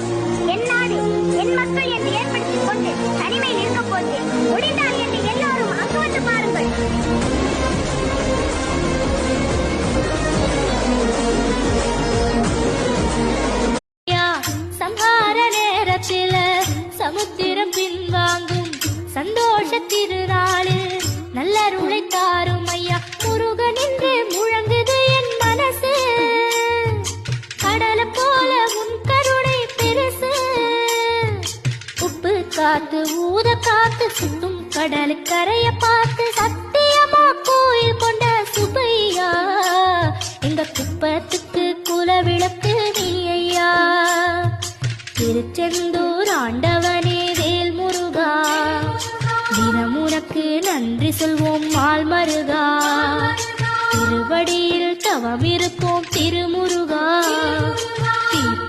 உலகம், என் நாடு, என் மக்கள் என்று ஏற்படுத்திக் கொண்டு தனிமையில் இருக்க போது முடிந்தால் என்று எல்லோரும் அங்கு வந்து பாருங்கள். சம்ஹார நேரத்தில சமுத்திரம் பின்வாங்கும் சந்தோஷ திருநாளில் நல்லருளை தாரும் ஐயா. முருகன் என்று முழங்குது என் மனசு, கடலை போல உன் கருணை பெருசு. உப்பு காத்து ஊத காத்து சுத்தும் கடலு கரைய பார்த்து சத்தியமா கோயில் கொண்ட சுபையா. எங்க குப்பத்துக்கு குலவிளக்கு நீ ஐயா. திருச்செந்தூர் ஆண்டவனே வேல் முருகா, தினம் உனக்கு நன்றி சொல்வோம் மால் மருகா. திருவடியில் தவம் இருப்போம் திருமுருகா.